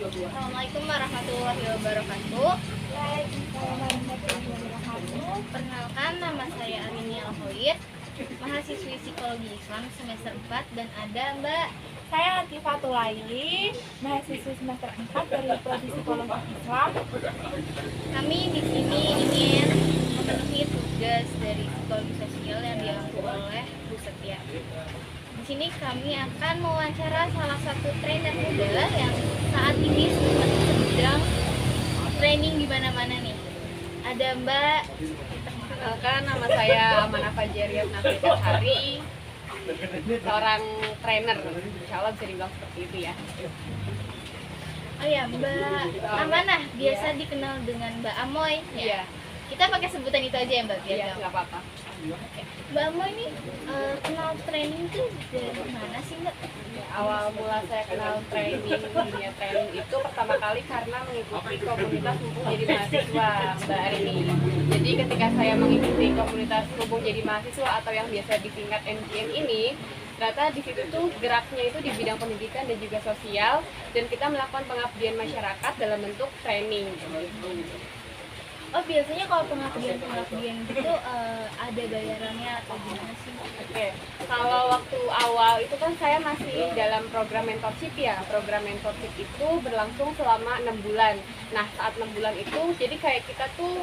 Assalamualaikum warahmatullahi wabarakatuh. Waalaikumsalam warahmatullahi wabarakatuh. Perkenalkan, nama saya Arini Alhoid, mahasiswi Psikologi Islam semester 4, dan ada Mbak. Saya Latifatul Laili, mahasiswi semester 4 dari Prodi Psikologi Islam. Kami di sini ingin memenuhi tugas dari psikologi sosial yang diambil oleh Bu Setia. Di sini kami akan mewawancara salah satu trainer muda yang saat ini sedang training di mana-mana nih. Ada Mbak. Perkenalkan, nama saya Amanah Fajariah Nafritasari, seorang trainer. Insya Allah bisa dibilang seperti itu ya. Oh ya, Mbak Amanah, biasa dikenal dengan Mbak Amoy. Iya, Kita pakai sebutan itu aja ya Mbak, biar iya, gampang. nggak apa-apa. Oke. Mbak Amoy ini kenal training tuh dari mana sih Mbak? Awal mula saya kenal dunia training itu pertama kali karena mengikuti komunitas Mumpung Jadi Mahasiswa, Mbak Arini. Jadi ketika saya mengikuti komunitas Mumpung Jadi Mahasiswa atau yang biasa disingkat MJM ini, ternyata di situ tuh geraknya itu di bidang pendidikan dan juga sosial, dan kita melakukan pengabdian masyarakat dalam bentuk training. Oh, biasanya kalau pengabdian gitu ada bayarannya atau gimana sih Mbak? Oke, kalau waktu awal itu kan saya masih dalam program mentorship ya. Program mentorship itu berlangsung selama 6 bulan. Nah, saat 6 bulan itu, jadi kayak kita tuh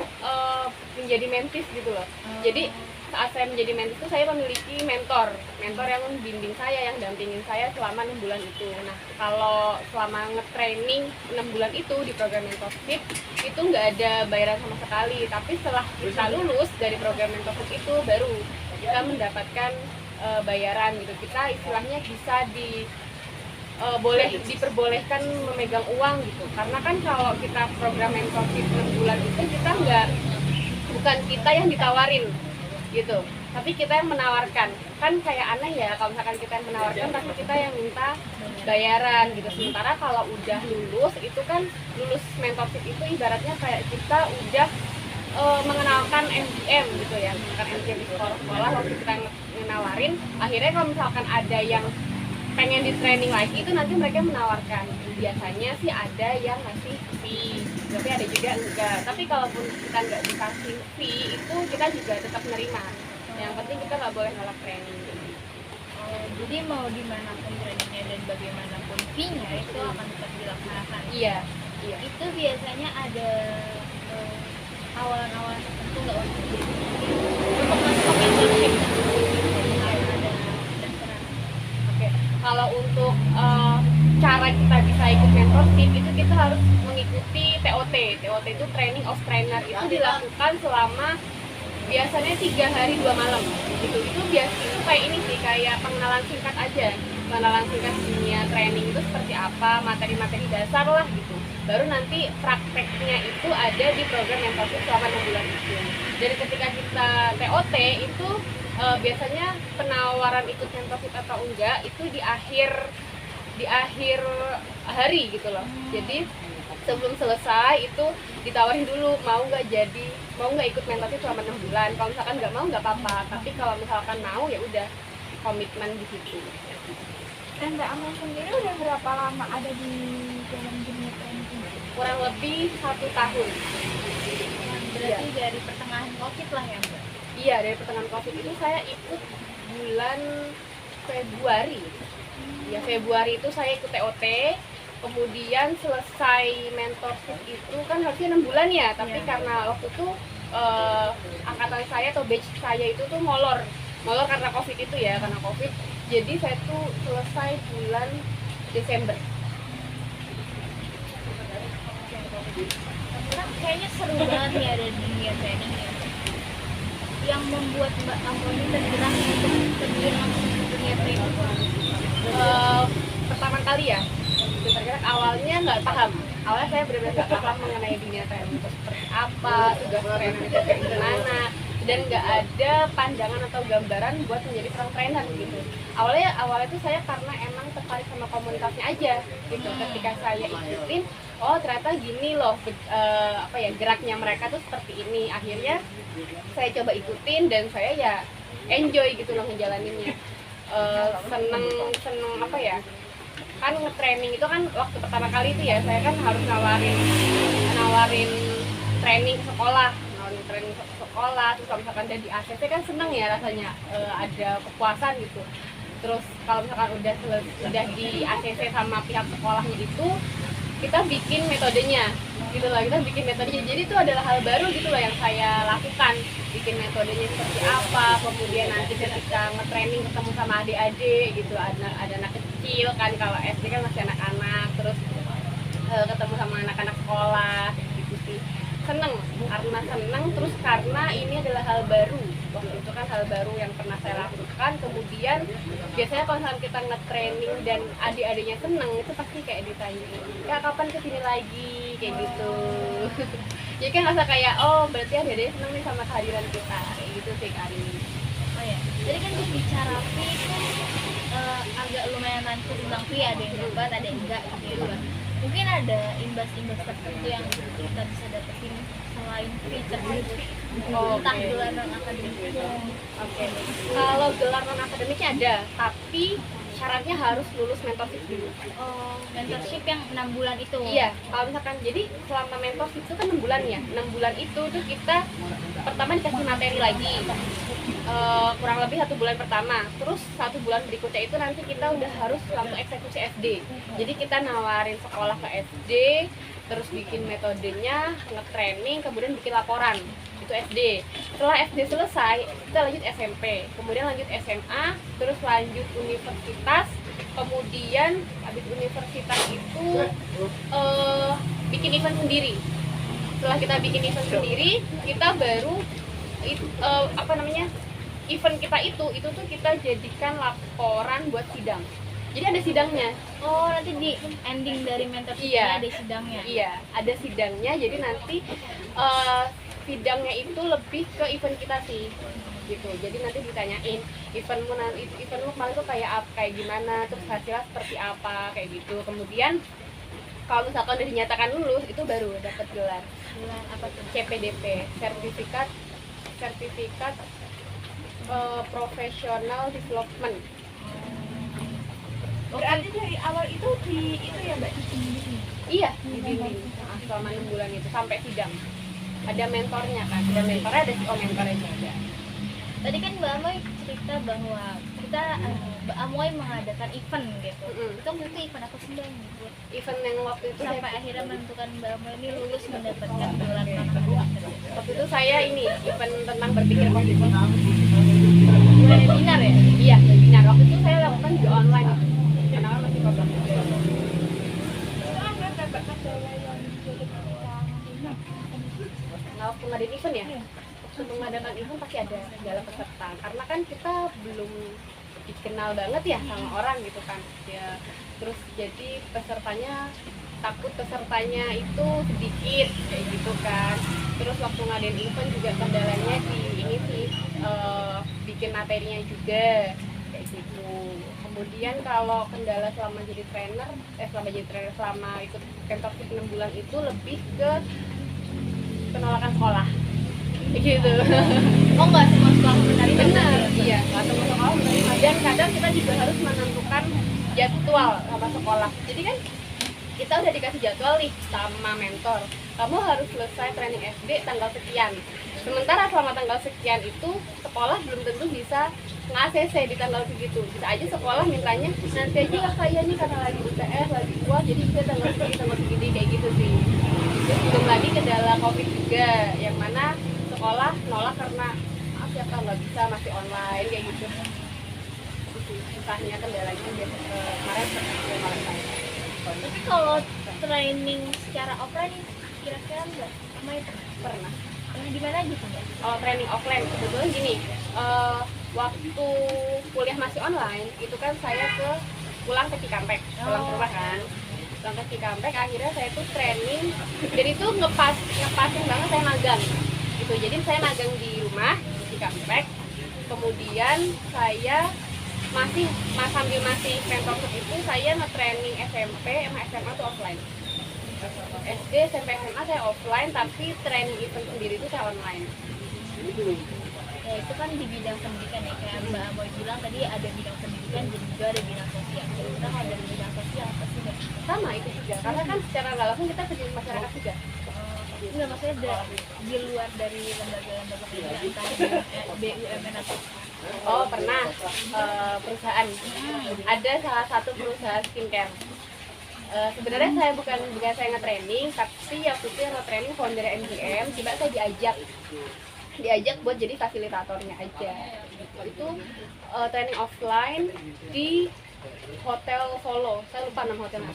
menjadi mentis gitu loh. Jadi saat saya menjadi mentis itu saya memiliki mentor yang membimbing saya, yang dampingin saya selama 6 bulan itu. Nah, kalau selama nge-training 6 bulan itu di program mentorship itu nggak ada bayaran sama sekali, tapi setelah kita lulus dari program mentorship itu baru kita mendapatkan bayaran gitu. Kita istilahnya bisa diperbolehkan memegang uang gitu, karena kan kalau kita program mentorship 6 bulan itu kita bukan kita yang ditawarin gitu, tapi kita yang menawarkan. Kan kayak aneh ya kalau misalkan kita yang menawarkan tapi kita yang minta bayaran gitu. Sementara kalau udah lulus itu kan, lulus mentorship itu ibaratnya kayak kita udah mengenalkan MGM gitu ya, mengenalkan MGM di sekolah waktu kita menawarin. Akhirnya kalau misalkan ada yang pengen di training lagi itu nanti mereka menawarkan. Biasanya sih ada yang ngasih fee, tapi ada juga enggak. Tapi kalaupun kita nggak dikasih fee itu kita juga tetap menerima. Yang penting kita nggak boleh nolak training. Jadi mau dimanapun trainingnya dan bagaimanapun fee-nya itu akan tetap dilaksanakan. Iya, iya. Itu biasanya ada awalan-awalan tertentu nggak untuk masuk ke mentorship? Ada pendaftaran. Oke, kalau untuk cara kita bisa ikut mentorship itu kita harus mengikuti TOT. TOT itu Training of Trainer, itu dilakukan selama biasanya 3 hari 2 malam gitu. Itu biasanya kayak ini sih, kayak pengenalan singkat aja, pengenalan singkat dunia training itu seperti apa, materi-materi dasar lah gitu. Baru nanti prakteknya itu ada di program mentorship selama 6 bulan itu. Jadi ketika kita TOT itu biasanya penawaran ikut mentorship atau enggak itu di akhir hari gitu loh. Jadi sebelum selesai itu ditawarin dulu mau nggak ikut mentorship selama 6 bulan. Kalau misalkan nggak mau nggak apa-apa, tapi kalau misalkan mau ya udah komitmen di situ. Dan Mbak Aman sendiri udah berapa lama ada di dalam dunia training ini? Kurang lebih 1 tahun. Berarti dari pertengahan COVID lah ya Mbak? Iya, dari pertengahan COVID itu saya ikut bulan Februari. Ya, Februari itu saya ikut TOT. Kemudian selesai mentorship itu kan harusnya 6 bulan ya, tapi karena waktu itu angkatan saya atau batch saya itu tuh molor karena COVID itu ya, karena COVID. Jadi saya tuh selesai bulan Desember. Nah, kayaknya seru banget nih ada di dunia training ya. Yang membuat Mbak Amoy ini tergerak untuk terjun langsung ke dunia training. Pertama kali ya, tergerak awalnya nggak paham. Awalnya saya benar-benar nggak paham mengenai dunia training itu seperti apa, tugas trainer itu kayak gimana, dan nggak ada pandangan atau gambaran buat menjadi seorang trainer gitu. Awalnya tuh saya karena emang tertarik sama komunitasnya aja gitu. Ketika saya ikutin, oh ternyata gini loh, geraknya mereka tuh seperti ini. Akhirnya saya coba ikutin dan saya ya enjoy gitu loh ngejalaninnya. Seneng kan nge-training itu kan waktu pertama kali itu ya saya kan harus nawarin training ke sekolah, terus kalau misalkan udah di ACC kan seneng ya rasanya, ada kepuasan gitu. Terus kalau misalkan udah di ACC sama pihak sekolahnya itu kita bikin metodenya gitu lah, jadi itu adalah hal baru gitu loh yang saya lakukan, bikin metodenya seperti apa, kemudian nanti ketika nge-training ketemu sama adik-adik gitu, ada anak kecil kan, kalau SD kan masih anak-anak, terus ketemu sama anak-anak sekolah gitu sih. Seneng terus karena ini adalah hal baru, waktu itu kan hal baru yang pernah saya lakukan. Kemudian biasanya kalau misalnya kita nge-training dan adik-adiknya seneng, itu pasti kayak ditanya, Kak kapan kesini lagi, kayak gitu. Jadi kan rasa kayak, oh berarti adik-adiknya seneng nih sama kehadiran kita, kayak gitu sih Kak ini. Oh ya, jadi kan bicara fee itu agak lumayan nanti tentang fee, ada yang dapat, ada yang enggak gitu kan. Mungkin ada imbas-imbas tertentu yang kita bisa dapetin selain fee tersebut. Entah gelar non akademiknya. Oke. Kalau gelar non akademiknya ada, tapi syaratnya harus lulus mentorship dulu. Oh, mentorship yang 6 bulan itu. Iya, kalau misalkan jadi selama mentorship itu kan 6 bulan ya. 6 bulan itu tuh kita pertama dikasih materi lagi. Kurang lebih 1 bulan pertama. Terus 1 bulan berikutnya itu nanti kita udah harus langsung eksekusi SD. Jadi kita nawarin sekolah ke SD, terus bikin metodenya, nge-training, kemudian bikin laporan. Itu SD. Setelah SD selesai, kita lanjut SMP, kemudian lanjut SMA, terus lanjut universitas. Kemudian habis universitas itu bikin event sendiri. Setelah kita bikin event sendiri, kita baru event kita itu tuh kita jadikan laporan buat sidang. Jadi ada sidangnya. Oh, nanti di ending dari mentorshipnya ada sidangnya. Iya, ada sidangnya. Jadi nanti sidangnya itu lebih ke event kita sih, gitu. Jadi nanti ditanyain eventmu kemarin tuh kayak gimana, terus hasilnya seperti apa, kayak gitu. Kemudian kalau misalkan udah dinyatakan lulus, itu baru dapat gelar. Gelar apa tuh? CPDP, sertifikat professional development. Berarti dari awal itu ya Mbak dibimbing. Iya, dibimbing selama 6 bulan itu sampai sidang. Ada mentornya kan, ada CEO mentornya juga. Tadi kan Mbak Amoy cerita bahwa kita Mbak Amoy mengadakan event gitu. Itu waktu itu event apa sih Mbak? Event yang waktu itu Sampai akhirnya menentukan Mbak Amoy ini lulus mendapatkan gelar non-akademik. Waktu itu saya event tentang berpikir positif. Webinar ya? Iya, webinar. Waktu itu saya lakukan juga online. Karena masih COVID. Nah, waktu ngadain event ya? Waktu mengadakan event pasti ada segala peserta. Karena kan kita belum dikenal banget ya sama orang gitu kan. Ya, terus jadi takut pesertanya itu sedikit kayak gitu kan. Terus waktu ngadain event juga kendalanya bikin materinya juga kayak gitu. Kemudian kalau kendala selama ikut mentorship 6 bulan itu lebih ke penolakan sekolah gitu. Oh, nggak semua sekolah menerima? Benar, iya, nggak semua sekolah menerima. Dan kadang kita juga harus menentukan jadwal sama sekolah. Jadi kan kita udah dikasih jadwal nih sama mentor, kamu harus selesai training SD tanggal sekian. Sementara selama tanggal sekian itu sekolah belum tentu bisa nge-ACC di tanggal segitu. Bisa aja sekolah mintanya nanti aja kayaknya nih karena lagi UTS, lagi kuat, jadi bisa tanggal segini kayak gitu sih. Terus belum lagi kendala COVID juga, yang mana sekolah nolak karena maaf ya Kak nggak bisa, masih online kayak gitu. Susahnya kendalanya kemarin malam saya. Tapi kalau training secara offline kira-kira Mbak Amoy Pernah. di mana gitu Mbak? Kalau training offline sebetulnya gini, waktu kuliah masih online itu kan saya pulang ke Cikampek, pulang ke rumah kan, pulang ke Cikampek, akhirnya saya tuh training dan itu ngepasin banget saya magang gitu. Jadi saya magang di rumah di Cikampek, kemudian saya sambil masih mentorship itu saya nge-training SMP sama SMA tuh offline. SD, SMP, SMA saya offline, tapi training event sendiri itu saya online. Ya itu kan di bidang pendidikan ya, kayak Mbak Amoy bilang tadi ada bidang pendidikan dan juga ada bidang sosial. Kita kalau dari bidang sosial apa sih Mbak? Sama itu juga, karena kan secara nggak langsung kita kerja di masyarakat juga. Enggak, maksudnya di luar dari lembaga-lembaga pendidikan tadi BUMN atau Oh pernah, perusahaan, ada salah satu perusahaan skincare. Sebenarnya saya bukan saya nge-training, tapi waktu itu yang nge-training founder MGM, tiba saya diajak buat jadi fasilitatornya aja. Itu training offline di Hotel Solo, saya lupa nama hotelnya.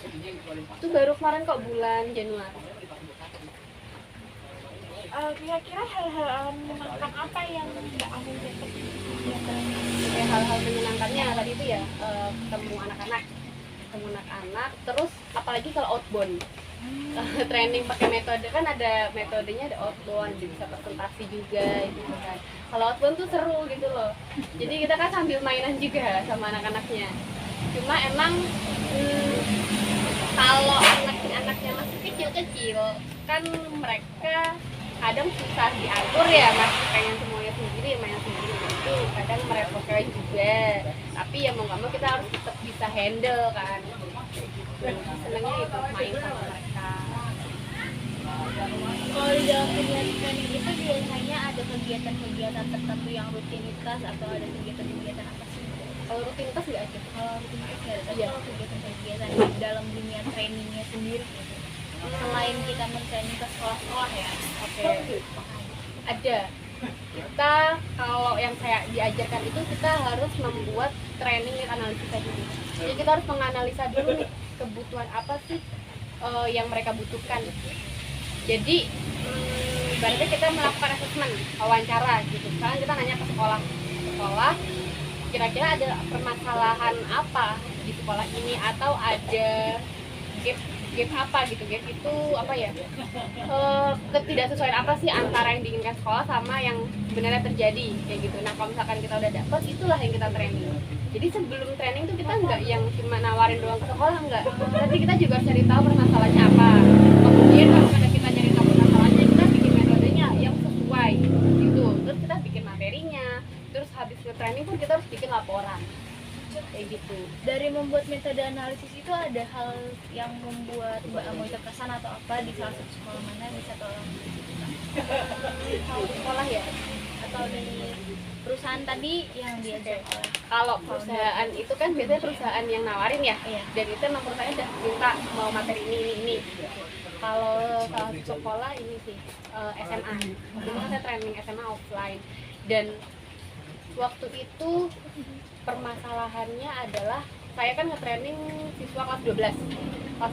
Itu baru kemarin kok, bulan Januari. Kira-kira hal-hal menyenangkan apa yang Mbak Amoy dapat? Kayak hal-hal menyenangkannya tadi itu ya, ketemu anak-anak, terus apalagi kalau outbound. Training pakai metode, kan ada metodenya, ada outbound, jadi bisa presentasi juga gitu kan. Kalau outbound tuh seru gitu loh, jadi kita kan sambil mainan juga sama anak-anaknya. Cuma emang kalau anak-anaknya masih kecil-kecil kan mereka kadang susah diatur ya, masih pengen semuanya sendiri, main sendiri, itu kadang merepotkan juga. Tapi ya mau nggak mau kita harus tetap bisa handle kan. Senangnya itu main sama mereka. kalau di dalam kegiatan training itu biasanya ada kegiatan-kegiatan tertentu yang rutinitas atau ada kegiatan-kegiatan apa sih? Kalau rutinitas nggak ada. Kalau rutinitas nggak ada, tapi Iya. kalau kegiatan-kegiatan di dalam dunia trainingnya sendiri gitu. Selain kita men-training ke sekolah-sekolah ya. Oke. Ada. Kita kalau yang saya diajarkan itu kita harus membuat training analisa dulu. Jadi kita harus menganalisa dulu nih kebutuhan apa sih yang mereka butuhkan. Jadi ibaratnya kita melakukan assessment, wawancara gitu. Sekarang kita nanya ke sekolah, kira-kira ada permasalahan apa di sekolah ini, atau ada gap apa gitu. Gap itu apa ya, ketidaksesuaian apa sih antara yang diinginkan sekolah sama yang sebenarnya terjadi kayak gitu. Nah kalau misalkan kita udah dapet, itulah yang kita training. Jadi sebelum training tuh kita nggak yang cuma nawarin doang ke sekolah, enggak, tapi kita juga cari tahu permasalahannya apa. Kemudian kalau kita cari tahu permasalahannya, kita bikin metodenya yang sesuai gitu. Terus kita bikin materinya, terus habis training pun kita harus bikin laporan kayak gitu. Dari membuat metode analisis itu ada hal yang membuat Mbak Amoy terkesan atau apa di salah satu sekolah mana, bisa tolong Kalau di sekolah ya, atau di perusahaan tadi yang diajak oleh kalau perusahaan itu kan biasanya perusahaan yang nawarin ya, Iya. dan itu emang perusahaan udah minta mau materi ini. Kalau salah satu sekolah ini sih SMA, itu kan saya training SMA offline, dan waktu itu permasalahannya adalah saya kan nge-training siswa kelas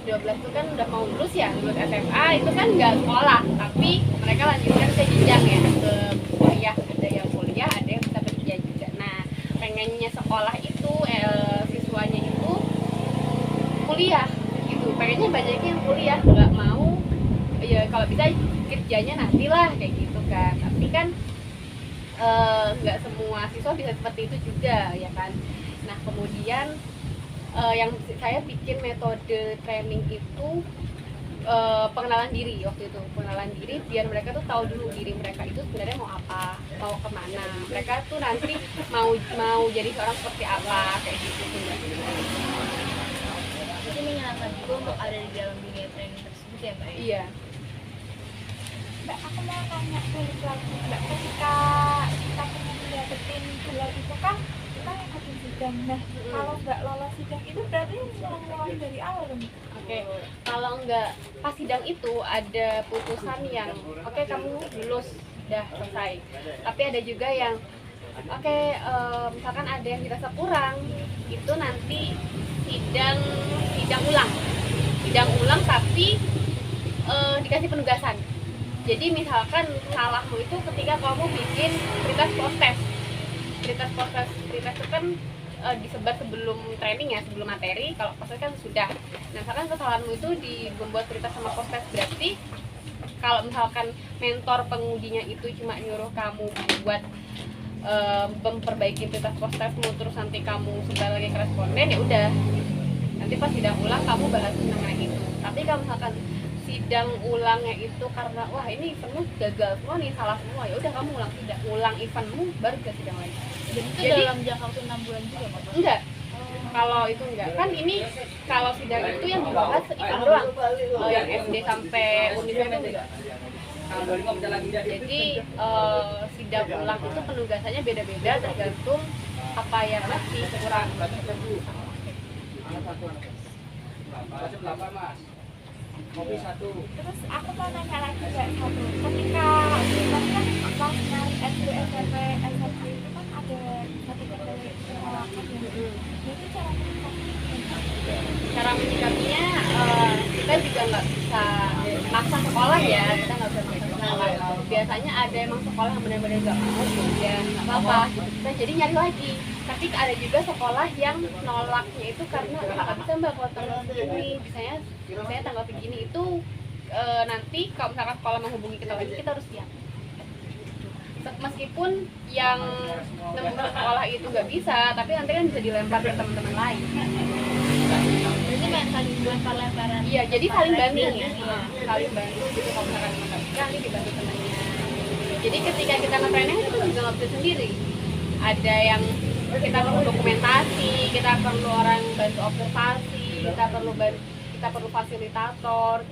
12 itu kan udah mau lulus ya, lulus SMA, itu kan nggak sekolah, tapi mereka lanjutkan ke jenjang ya, ke kuliah, ada yang kuliah, ada yang bisa kerja juga. Nah pengennya sekolah itu siswanya itu kuliah gitu, pengennya banyaknya yang kuliah, nggak mau ya kalau bisa kerjanya nantilah kayak gitu kan. Tapi kan nggak semua siswa bisa seperti itu juga ya kan. Nah kemudian yang saya bikin metode training itu pengenalan diri waktu itu, pengenalan diri biar mereka tuh tahu dulu diri mereka itu sebenarnya mau apa, mau kemana, mereka tuh nanti mau jadi seorang seperti apa kayak gitu. Jadi menyenangkan juga untuk ada di dalam dunia training tersebut ya Mbak? Iya. Mbak, aku mau tanya balik lagi Mbak, ketika kita pengen dapetin gelar itu kan kita ngikutin sidang. Nah, kalau nggak lolos sidang itu berarti mulai dari awal dong. Oke, kalau nggak pas sidang itu ada putusan yang oke, kamu lulus, udah selesai. Tapi ada juga yang oke, misalkan ada yang dirasa kurang, itu nanti sidang ulang tapi dikasih penugasan. Jadi misalkan salahmu itu ketika kamu bikin prioritas post-test. Prioritas itu kan disebar sebelum training ya, sebelum materi. Kalau post-test kan sudah. Nah misalkan kesalahanmu itu membuat prioritas sama post-test, berarti kalau misalkan mentor pengujinya itu cuma nyuruh kamu buat memperbaiki prioritas post-testmu, terus nanti kamu sebar lagi ke responden, ya udah. Nanti pas sidang ulang kamu bahas mengenai itu. Tapi kalau misalkan sidang ulangnya itu karena wah ini eventmu gagal semua nih, salah semua, ya udah kamu ulang eventmu baru ke sidang lagi. Dan itu Jadi- dalam jangka waktu 6 bulan juga Pak? Enggak, kalau itu enggak, kan ini kalau sidang itu yang dibahas event doang, yang SD sampai universitas enggak. Jadi sidang ulang itu penugasannya beda-beda tergantung apa yang masih kurang. Terus aku mau nanya lagi Mbak satu, ketika kan pas nyari SD, SMP, SMP itu kan ada satu kendala penolakan ya. Jadi cara menyikapinya Cara menyikapinya kita juga nggak bisa maksa sekolah ya, kita nggak bisa maksa sekolah. Biasanya ada emang sekolah yang benar-benar nggak mau, ya nggak apa-apa gitu. Kita jadi nyari lagi. Tapi ada juga sekolah yang nolaknya itu karena nggak bisa mbak kalau tanggal segini, misalnya tanggal segini itu nanti kalau misalkan sekolah menghubungi kita lagi kita harus siap. Meskipun yang nemu sekolah itu nggak bisa, tapi nanti kan bisa dilempar ke teman-teman lain. Berarti main saling lempar-lemparan. Iya, jadi saling bantu ya. Saling bantu gitu kalau misalkan teman kita nanti dibantu temannya. Jadi ketika kita nge-training itu juga nggak bisa sendiri. Ada yang kita perlu dokumentasi, kita perlu orang bantu observasi, kita perlu fasilitator.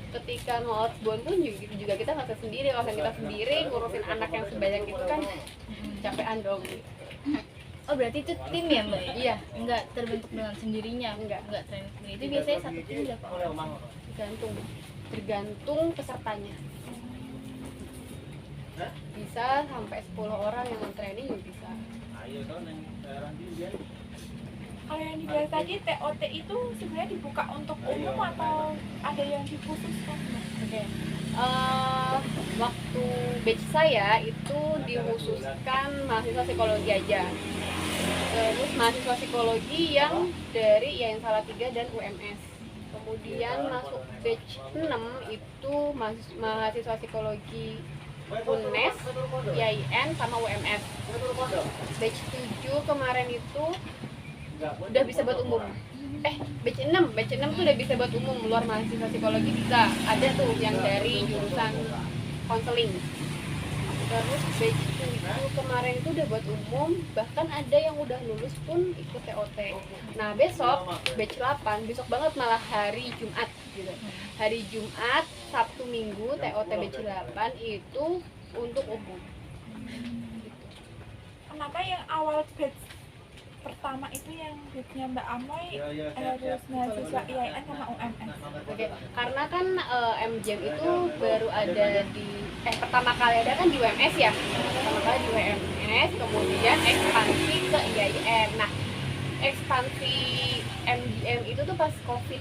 Ketika mau outbound pun juga kita nggak bisa sendiri. Kalau kita sendiri ngurusin anak yang sebanyak itu kan capean dong. Oh berarti itu tim ya Mbak? Iya. Enggak terbentuk dengan sendirinya? Enggak. training sendiri. Itu biasanya satu tim berapa orang? Tergantung pesertanya. Bisa sampai 10 orang yang mau training juga bisa. kalau yang dibahas tadi TOT itu sebenarnya dibuka untuk umum atau ada yang dikhususkan? Oke. Waktu batch saya itu dikhususkan mahasiswa psikologi aja. Terus mahasiswa psikologi yang dari IAIN Salatiga dan UMS. Kemudian masuk batch 6 itu mahasiswa psikologi UNES, IAIN sama UMS. Batch 7 kemarin itu udah bisa buat umum. Batch 6 tuh udah bisa buat umum, luar mahasiswa psikologi bisa. Ada tuh yang dari jurusan konseling. Terus batch 7 kemarin itu udah buat umum, bahkan ada yang udah lulus pun ikut TOT. Nah besok batch 8, besok banget malah hari Jumat gitu. Hari Jumat, Sabtu, Minggu TOT batch 8 itu untuk umum. Kenapa yang awal batch pertama itu yang batchnya Mbak Amoy harus mahasiswa IAIN sama UMS? Oke, karena kan MJM itu baru ada di pertama kali ada kan di UMS ya. Pertama kali di UMS, kemudian ekspansi ke IAIN. Nah, ekspansi MJM itu tuh pas Covid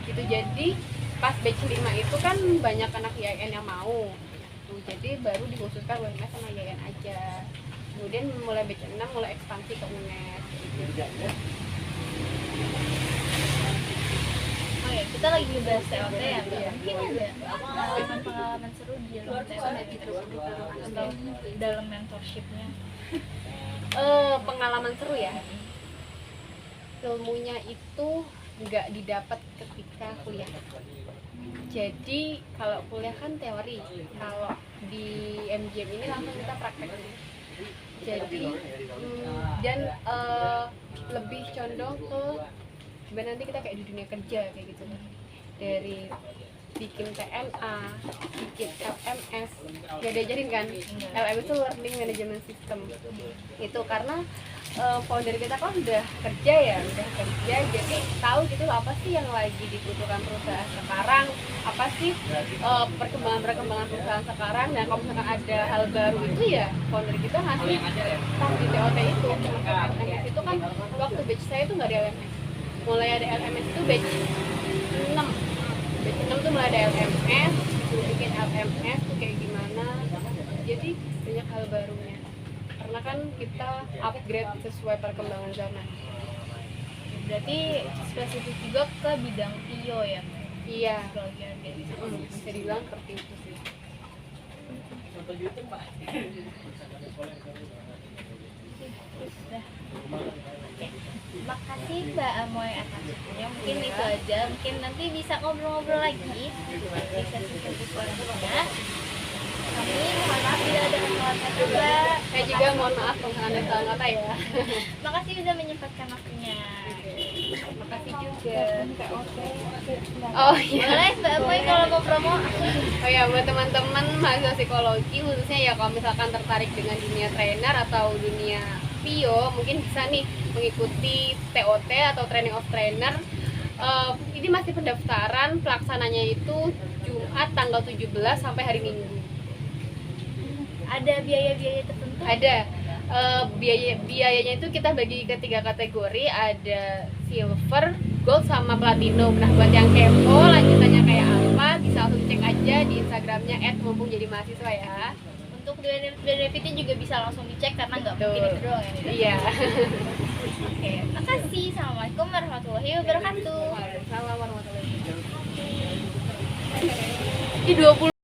gitu. Jadi pas batch 5 itu kan banyak anak IAIN yang mau. Tuh, jadi baru dikhususkan UMS sama IAIN aja. Kemudian mulai batch 6 mulai ekspansi ke UNES. Oh ya, kita lagi ngebahas TOT ya Mbak. Mungkin ada pengalaman seru di dalam TOT gitu atau dalam mentorshipnya? Pengalaman seru ya. Ilmunya itu nggak didapat ketika kuliah. Jadi kalau kuliah kan teori, kalau di MJM ini langsung kita praktek. Jadi dan lebih condong ke sebenarnya nanti kita kayak di dunia kerja kayak gitu, dari bikin TMA, bikin LMS, gak diajarin kan? LMS itu Learning Management System. Itu karena founder kita kan udah kerja, jadi tahu gitu loh apa sih yang lagi dibutuhkan perusahaan sekarang, apa sih perkembangan perusahaan sekarang. Dan kalau misalkan ada hal baru itu ya founder kita ngasih tas di TOT itu. LMS itu kan waktu batch saya itu nggak ada LMS, mulai ada LMS itu batch 6. Batch 6 tuh mulai ada LMS, bikin LMS tuh kayak gimana, jadi banyak hal barunya karena kan kita upgrade sesuai perkembangan zaman. Berarti spesifik juga ke bidang TIO ya Mbak? Iya, Psikologi organisasi. bisa dibilang seperti itu sih. Dah. Oke. Makasih Mbak Amoy atas waktunya. Mungkin itu aja. Mungkin nanti bisa ngobrol-ngobrol lagi di sesi selanjutnya. Kami mohon maaf bila ada kesalahan kata Mbak. Saya juga mohon maaf kalau ada salah kata ya. Makasih bisa menyempatkan waktunya. Makasih juga. POT. Oh iya. Boleh Mbak Amoy kalau mau promo. Oh ya, buat teman-teman mahasiswa psikologi khususnya ya kalau misalkan tertarik dengan dunia trainer atau dunia PIO, mungkin bisa nih mengikuti TOT atau Training of Trainer. Ini masih pendaftaran, pelaksananya itu Jumat tanggal 17 sampai hari Minggu. Ada biaya-biaya tertentu? Ada biayanya itu kita bagi ke 3 kategori, ada silver, gold, sama platinum. Nah buat yang kepo lanjutannya kayak apa bisa langsung cek aja di Instagramnya @mumpung_jadi_mahasiswa ya. Untuk benefitnya juga bisa langsung dicek karena nggak mungkin itu doang ya. Iya. Oke, makasih. Assalamualaikum warahmatullahi wabarakatuh. Waalaikumsalam warahmatullahi wabarakatuh. Di 20